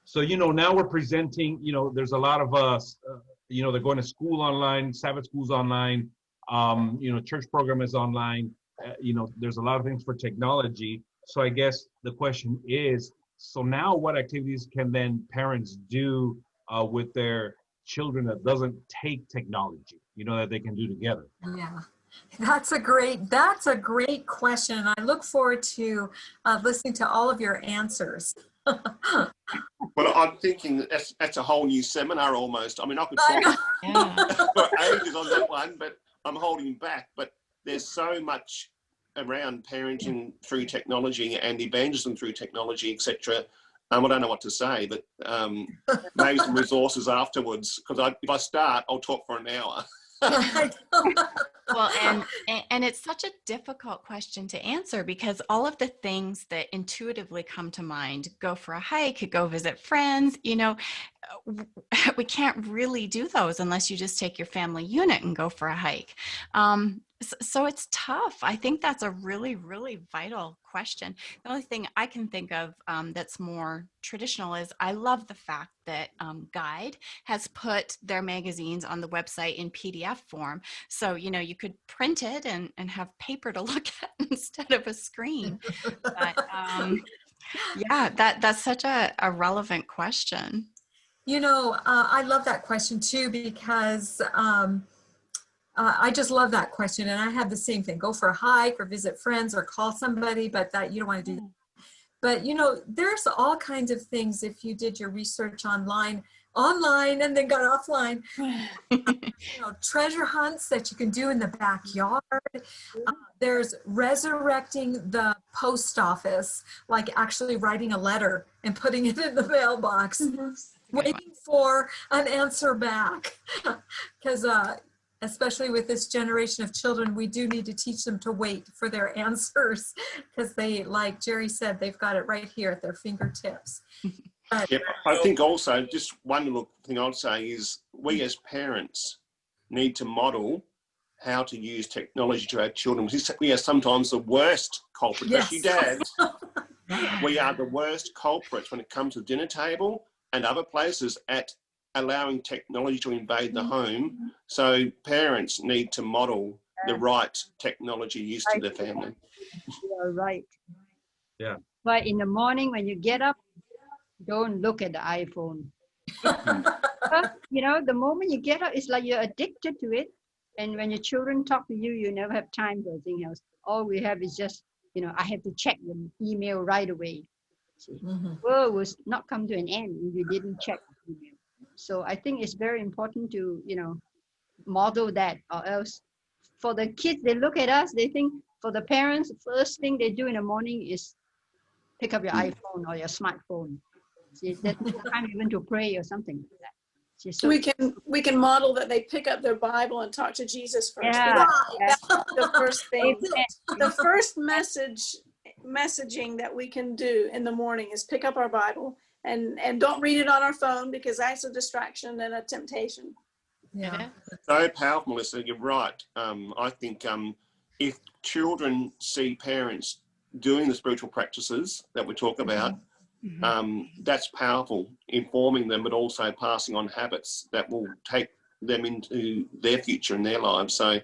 So, now we're presenting, there's a lot of us, they're going to school online, Sabbath school's online, church program is online, there's a lot of things for technology. So I guess the question is, so now what activities can then parents do with their children that doesn't take technology, that they can do together? Yeah, that's a great question. And I look forward to listening to all of your answers. Well, I'm thinking that's a whole new seminar almost. I mean, I could I talk Yeah. for ages on that one, but I'm holding back. But there's so much around parenting through technology and evangelism through technology, etc. I don't know what to say, but maybe some resources afterwards, because if I start, I'll talk for an hour. Well, and it's such a difficult question to answer, because all of the things that intuitively come to mind, go for a hike, go visit friends, we can't really do those unless you just take your family unit and go for a hike. So it's tough. I think that's a really, really vital question. The only thing I can think of that's more traditional is, I love the fact that Guide has put their magazines on the website in PDF form. So, you could print it and have paper to look at instead of a screen. But yeah, that's such a relevant question. I love that question too, because I just love that question. And I have the same thing: go for a hike or visit friends or call somebody, but that you don't want to do that. But there's all kinds of things. If you did your research online and then got offline, treasure hunts that you can do in the backyard. There's resurrecting the post office, like actually writing a letter and putting it in the mailbox, waiting for an answer back. Because especially with this generation of children, we do need to teach them to wait for their answers, because they, like Jerry said, they've got it right here at their fingertips. Yep. I think also, just one little thing I'd say is, we as parents need to model how to use technology to our children. We are sometimes the worst culprits, especially dads. We are the worst culprits when it comes to the dinner table and other places at allowing technology to invade the home. So parents need to model the right technology use to their family. You're right. Yeah. But in the morning when you get up, don't look at the iPhone. You know, the moment you get up, it's like you're addicted to it. And when your children talk to you, you never have time for anything else. All we have is just, you know, I have to check the email right away. See, the world will not come to an end if you didn't check the email. So I think it's very important to, you know, model that, or else for the kids, they look at us, they think, for the parents, the first thing they do in the morning is pick up your iPhone or your smartphone. See, there's no time even to pray or something like that. See, so we can model that they pick up their Bible and talk to Jesus first. yeah, That's the first thing. Amen. The first messaging that we can do in the morning is pick up our Bible and don't read it on our phone, because that's a distraction and a temptation. Yeah. So powerful, Melissa. You're right. I think if children see parents doing the spiritual practices that we talk about, that's powerful, informing them, but also passing on habits that will take them into their future and their lives. So,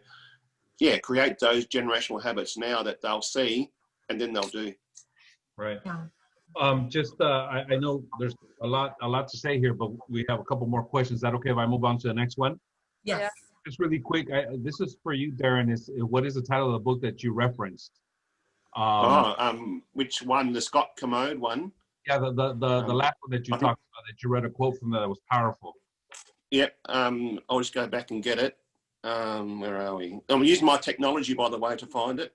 yeah, create those generational habits now that they'll see, and then they'll do. Right. Yeah. I know there's a lot to say here, but we have a couple more questions. Is that okay if I move on to the next one? Yes. Just really quick, this is for you, Darren. What is the title of the book that you referenced? Which one? The Scott Commode one? Yeah, the last one that you talked about, that you read a quote from that was powerful. Yep. I'll just go back and get it. Where are we? I'm using my technology, by the way, to find it.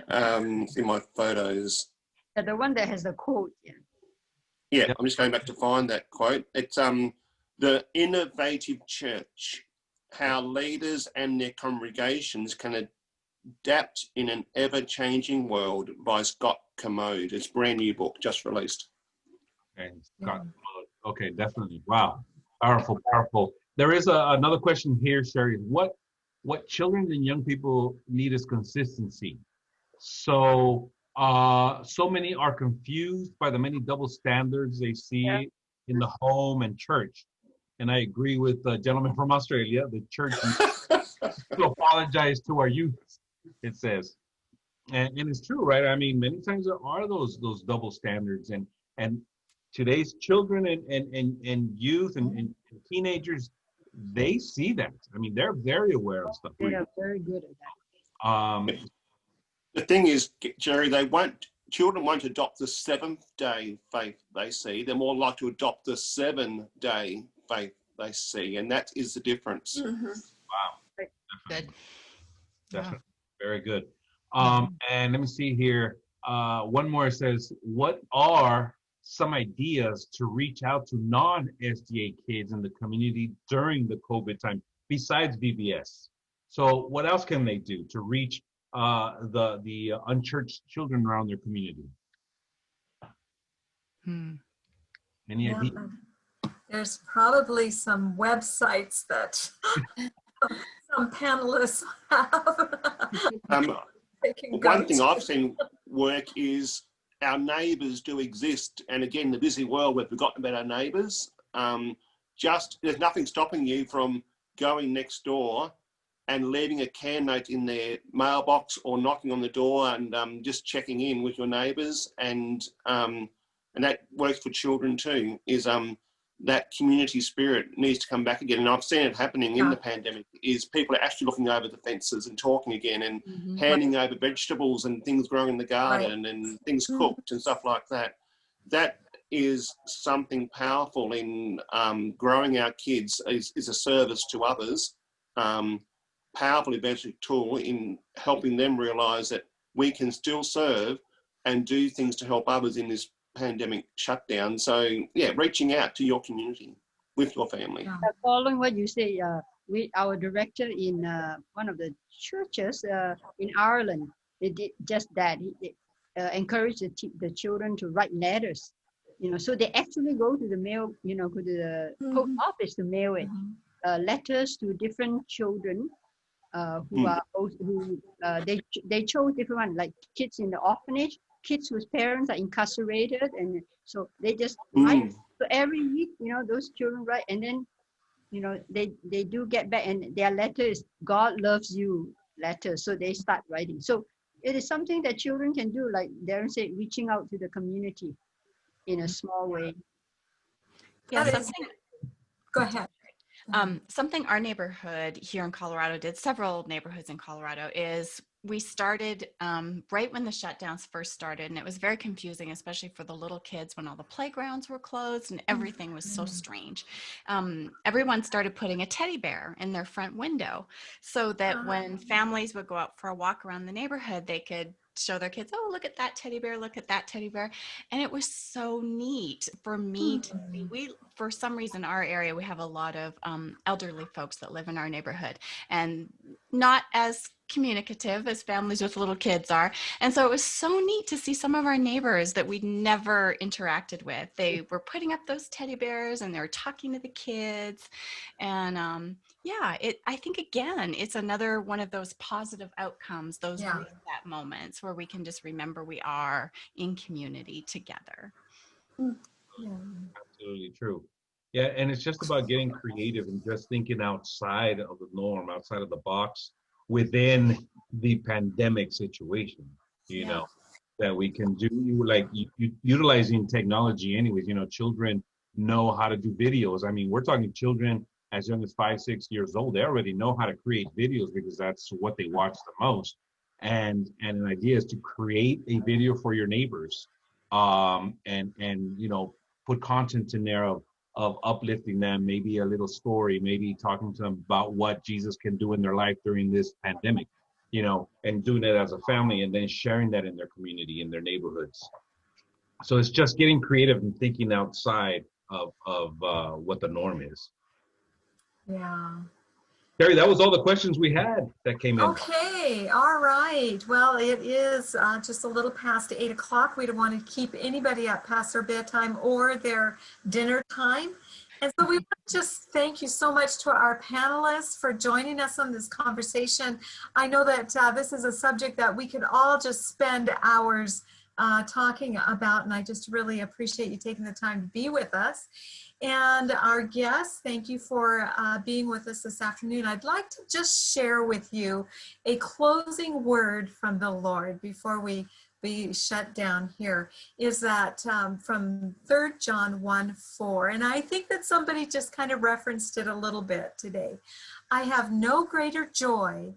In my photos. The one that has the quote. Yeah, I'm just going back to find that quote. It's the Innovative Church: How Leaders and Their Congregations Can Adapt in an Ever-Changing World, by Scott Commode. It's a brand new book, just released. Okay, Scott. Okay, definitely. Wow, powerful, powerful. There is another question here, Sherry. What children and young people need is consistency. So many are confused by the many double standards they see in the home and church. And I agree with the gentleman from Australia. The church needs to apologize to our youth, it says. And it's true, right? I mean, many times there are those double standards, and today's children and youth and teenagers, they see that. I mean, they're very aware of stuff. They are very good at that. The thing is, Jerry, children won't adopt the seventh-day faith they see. They're more likely to adopt the 7-day faith they see, and that is the difference. Wow. Good. Definitely. Very good. And let me see here. One more says, what are some ideas to reach out to non-SDA kids in the community during the COVID time, besides VBS? So what else can they do to reach the unchurched children around their community? Any idea? There's probably some websites that some panelists have. One thing I've seen work is our neighbours do exist. And again, the busy world, we've forgotten about our neighbours. There's nothing stopping you from going next door and leaving a care note in their mailbox, or knocking on the door and just checking in with your neighbours. And that works for children too, is that community spirit needs to come back again. And I've seen it happening in the pandemic, is people are actually looking over the fences and talking again, and handing over vegetables and things growing in the garden and things cooked and stuff like that. That is something powerful in growing our kids, is a service to others. Powerful evangelistic tool in helping them realise that we can still serve and do things to help others in this pandemic shutdown. So yeah, reaching out to your community with your family. Following what you say, our director in one of the churches in Ireland, they did just that. He encouraged the children to write letters. So they actually go to the mail, go to the post office to mail it. Letters to different children they chose different ones, like kids in the orphanage, kids whose parents are incarcerated, and so they just write. So every week, those children write, and then they do get back, and their letter is "God loves you" letter. So they start writing. So it is something that children can do, like Darren said, reaching out to the community in a small way. Yeah, That is- something Go ahead. something our neighborhood here in Colorado did, several neighborhoods in Colorado, is we started right when the shutdowns first started, and it was very confusing, especially for the little kids when all the playgrounds were closed and everything was so strange. Everyone started putting a teddy bear in their front window so that when families would go out for a walk around the neighborhood, they could show their kids, oh, look at that teddy bear, look at that teddy bear. And it was so neat for me to see. We, for some reason, our area, we have a lot of elderly folks that live in our neighborhood and not as communicative as families with little kids are. And so it was so neat to see some of our neighbors that we'd never interacted with. They were putting up those teddy bears and they were talking to the kids. And yeah, I think, again, it's another one of those positive outcomes, those reset moments where we can just remember we are in community together. Absolutely true. Yeah, and it's just about getting creative and just thinking outside of the norm, outside of the box, within the pandemic situation, you know, that we can do, like utilizing technology anyways. You know, children know how to do videos. I mean, we're talking children as young as 5, 6 years old. They already know how to create videos because that's what they watch the most. And an idea is to create a video for your neighbors, and you know, put content in there of uplifting them, maybe a little story, maybe talking to them about what Jesus can do in their life during this pandemic, you know, and doing it as a family and then sharing that in their community, in their neighborhoods. So it's just getting creative and thinking outside of what the norm is. Yeah. Terry, that was all the questions we had that came in. Okay, all right. Well, it is just a little past 8 o'clock. We don't want to keep anybody up past their bedtime or their dinner time. And so we want to just thank you so much to our panelists for joining us on this conversation. I know that this is a subject that we could all just spend hours talking about, and I just really appreciate you taking the time to be with us. And our guests, thank you for being with us this afternoon. I'd like to just share with you a closing word from the Lord before we shut down here, is that from 3 John 1:4. And I think that somebody just kind of referenced it a little bit today. I have no greater joy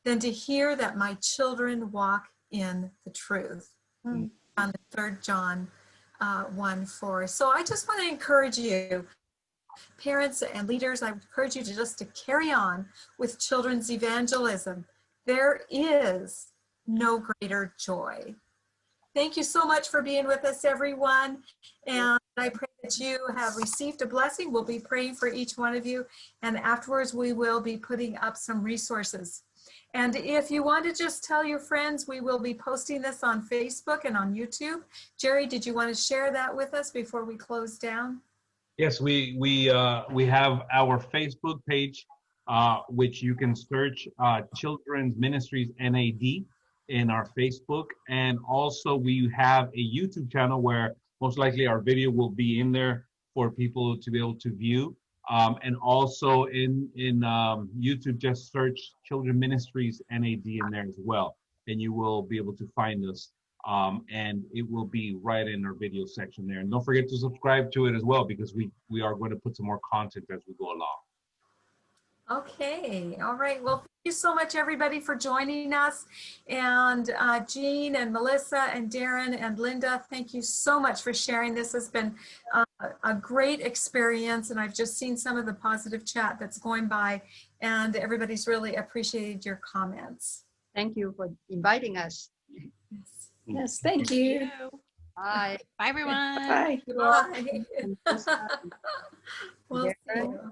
than to hear that my children walk in the truth. On the 3 John 1:4. So I just want to encourage you, parents and leaders, I encourage you to just to carry on with children's evangelism. There is no greater joy. Thank you so much for being with us, everyone. And I pray that you have received a blessing. We'll be praying for each one of you. And afterwards, we will be putting up some resources. And if you want to just tell your friends, we will be posting this on Facebook and on YouTube. Jerry, did you want to share that with us before we close down? Yes, we have our Facebook page, which you can search Children's Ministries NAD in our Facebook, and also we have a YouTube channel where most likely our video will be in there for people to be able to view. And also in YouTube, just search Children Ministries NAD in there as well, and you will be able to find us. And it will be right in our video section there. And don't forget to subscribe to it as well, because we are going to put some more content as we go along. Okay, all right. Well, thank you so much, everybody, for joining us. And Jean and Melissa and Darren and Linda, thank you so much for sharing. This has been a great experience, and I've just seen some of the positive chat that's going by, and everybody's really appreciated your comments. Thank you for inviting us. Yes, thank you. Bye. Bye, everyone. Bye. Bye. We'll see you.